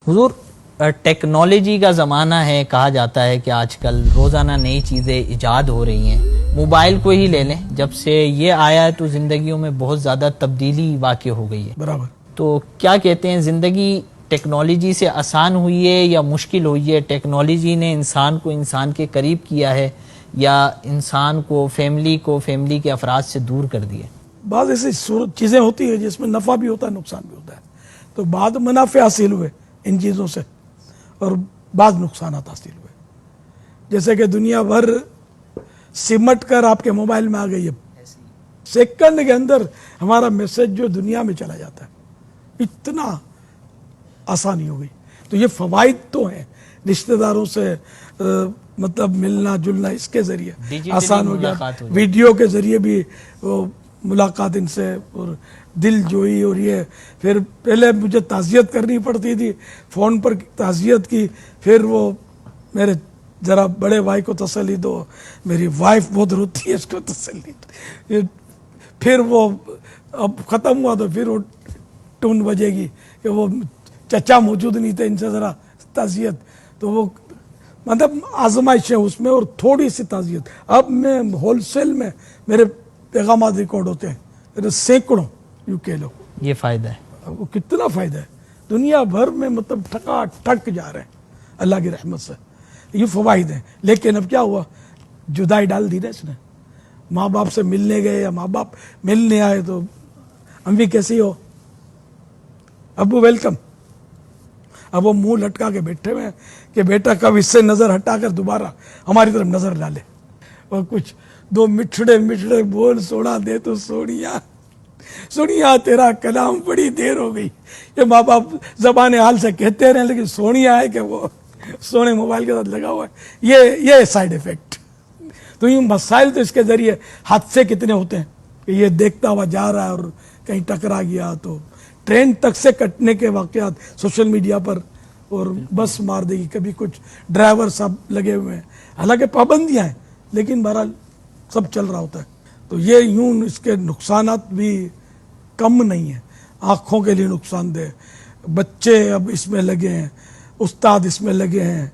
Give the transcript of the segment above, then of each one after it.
حضور ٹیکنالوجی کا زمانہ ہے، کہا جاتا ہے کہ آج کل روزانہ نئی چیزیں ایجاد ہو رہی ہیں۔ موبائل کو ہی لے لیں، جب سے یہ آیا ہے تو زندگیوں میں بہت زیادہ تبدیلی واقع ہو گئی ہے۔ برابر۔ تو کیا کہتے ہیں، زندگی ٹیکنالوجی سے آسان ہوئی ہے یا مشکل ہوئی ہے؟ ٹیکنالوجی نے انسان کو انسان کے قریب کیا ہے یا انسان کو فیملی کے افراد سے دور کر دیا؟ بعض ایسی چیزیں ہوتی ہیں جس میں نفع بھی ہوتا ہے، نقصان بھی ہوتا ہے۔ تو بعض منافع حاصل ہوئے ان چیزوں سے اور بعض نقصانات حاصل ہوئے، جیسے کہ دنیا بھر سمٹ کر آپ کے موبائل میں آ گئی ہے، سیکنڈ کے اندر ہمارا میسج جو دنیا میں چلا جاتا ہے، اتنا آسانی ہو گئی۔ تو یہ فوائد تو ہیں، رشتہ داروں سے مطلب ملنا جلنا اس کے ذریعے آسان ہو گیا، ویڈیو کے ذریعے بھی ملاقات ان سے اور دل جوئی، اور یہ پھر پہلے مجھے تعزیت کرنی پڑتی تھی، فون پر تعزیت کی، پھر وہ میرے ذرا بڑے بھائی کو تسلی دو، میری وائف بہت روتی ہے اس کو تسلی دو، پھر وہ اب ختم ہوا تو پھر وہ ٹون بجے گی کہ وہ چچا موجود نہیں تھے، ان سے ذرا تعزیت۔ تو وہ مطلب آزمائش ہے اس میں، اور تھوڑی سی تعزیت۔ اب میں ہول سیل میں میرے پیغامات ریکارڈ ہوتے ہیں، سینکڑوں یوں کہہ لو۔ یہ فائدہ ہے، وہ کتنا فائدہ ہے، دنیا بھر میں مطلب ٹھکا ٹھک جا رہے ہیں اللہ کی رحمت سے، یہ فوائد ہیں۔ لیکن اب کیا ہوا، جدائی ڈال دی نا اس نے، ماں باپ سے ملنے گئے یا ماں باپ ملنے آئے تو امی کیسی ہو، ابو ویلکم، اب وہ منہ لٹکا کے بیٹھے ہوئے ہیں کہ بیٹا کب اس سے نظر ہٹا کر دوبارہ ہماری طرف نظر ڈالے، اور کچھ دو مٹھڑے بول سوڑا دے تو سونیا تیرا کلام بڑی دیر ہو گئی۔ یہ ماں باپ زبان حال سے کہتے رہے، لیکن سونیا ہے کہ وہ سونے موبائل کے ساتھ لگا ہوا ہے، یہ سائیڈ ایفیکٹ۔ تو یہ مسائل تو اس کے ذریعے حادثے کتنے ہوتے ہیں کہ یہ دیکھتا ہوا جا رہا ہے اور کہیں ٹکرا گیا تو ٹرین تک سے کٹنے کے واقعات سوشل میڈیا پر، اور بس مار دے گی، کبھی کچھ ڈرائیور سب لگے ہوئے ہیں، حالانکہ پابندیاں ہیں لیکن بہرحال سب چل رہا ہوتا ہے۔ تو یہ یوں اس کے نقصانات بھی کم نہیں ہیں، آنکھوں کے لیے نقصان دہ، بچے اب اس میں لگے ہیں، استاد اس میں لگے ہیں،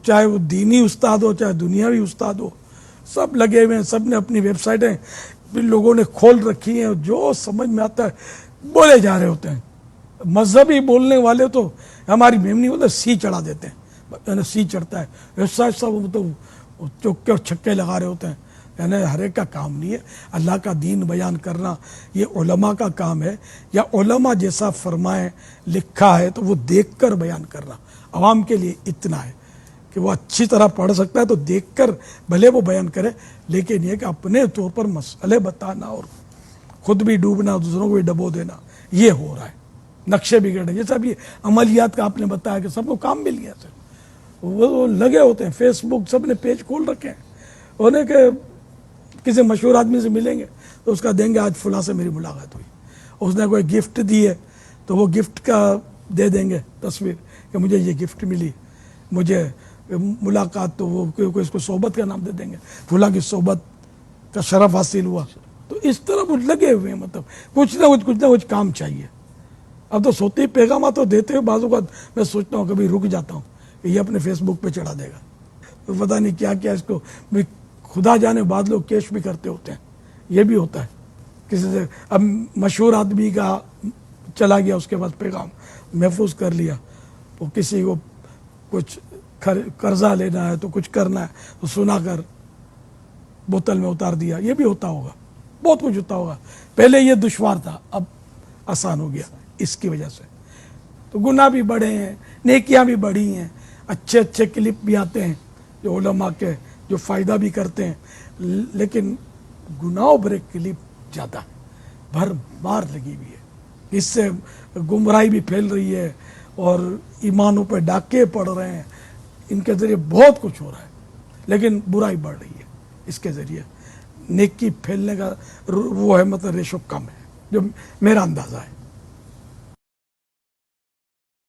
چاہے وہ دینی استاد ہو چاہے دنیاوی استاد ہو، سب لگے ہوئے ہیں، سب نے اپنی ویب سائٹیں بھی لوگوں نے کھول رکھی ہیں، جو سمجھ میں آتا ہے بولے جا رہے ہوتے ہیں۔ مذہبی بولنے والے تو ہماری میمنی بولتے سی چڑھا دیتے ہیں، یعنی سی چڑھتا ہے ایسا ایسا، وہ تو چوکے اور چھکے لگا رہے ہوتے ہیں، یعنی ہر ایک کا کام نہیں ہے اللہ کا دین بیان کرنا، یہ علماء کا کام ہے، یا علماء جیسا فرمائے لکھا ہے تو وہ دیکھ کر بیان کرنا۔ عوام کے لیے اتنا ہے کہ وہ اچھی طرح پڑھ سکتا ہے تو دیکھ کر بھلے وہ بیان کرے، لیکن یہ کہ اپنے طور پر مسئلے بتانا اور خود بھی ڈوبنا دوسروں کو بھی ڈبو دینا، یہ ہو رہا ہے، نقشے بگڑ رہے۔ جیسا ابھی عملیات کا آپ نے بتایا کہ سب کو کام مل گیا، وہ لگے ہوتے ہیں، فیس بک سب نے پیج کھول رکھے ہیں، انہیں کہ کسی مشہور آدمی سے ملیں گے تو اس کا دیں گے آج فلاں سے میری ملاقات ہوئی، اس نے کوئی گفٹ دی ہے تو وہ گفٹ کا دے دیں گے تصویر کہ مجھے یہ گفٹ ملی، مجھے ملاقات، تو وہ اس کو صحبت کا نام دے دیں گے، فلاں کی صحبت کا شرف حاصل ہوا۔ تو اس طرح وہ لگے ہوئے ہیں، مطلب کچھ نہ کچھ کام چاہیے۔ اب تو سوتی پیغامات تو دیتے ہوئے بعض اوقات میں سوچتا ہوں، کبھی رک جاتا ہوں کہ یہ اپنے فیس بک پہ چڑھا دے گا، تو پتہ نہیں کیا کیا اس کو خدا جانے، بعض لوگ کیش بھی کرتے ہوتے ہیں، یہ بھی ہوتا ہے کسی سے۔ اب مشہور آدمی کا چلا گیا، اس کے بعد پیغام محفوظ کر لیا، وہ کسی کو کچھ قرضہ لینا ہے تو کچھ کرنا ہے تو سنا کر بوتل میں اتار دیا، یہ بھی ہوتا ہوگا، بہت کچھ ہوتا ہوگا۔ پہلے یہ دشوار تھا، اب آسان ہو گیا اس کی وجہ سے۔ تو گناہ بھی بڑھے ہیں، نیکیاں بھی بڑھی ہیں، اچھے اچھے کلپ بھی آتے ہیں جو علماء کے جو فائدہ بھی کرتے ہیں، لیکن گناہوں بھرے کلپ زیادہ ہے، بھر مار لگی ہوئی ہے، اس سے گمراہی بھی پھیل رہی ہے اور ایمانوں پہ ڈاکے پڑ رہے ہیں، ان کے ذریعے بہت کچھ ہو رہا ہے، لیکن برائی بڑھ رہی ہے اس کے ذریعے۔ نیکی پھیلنے کا وہ ہے، مطلب ریشو کم ہے، جو میرا اندازہ ہے۔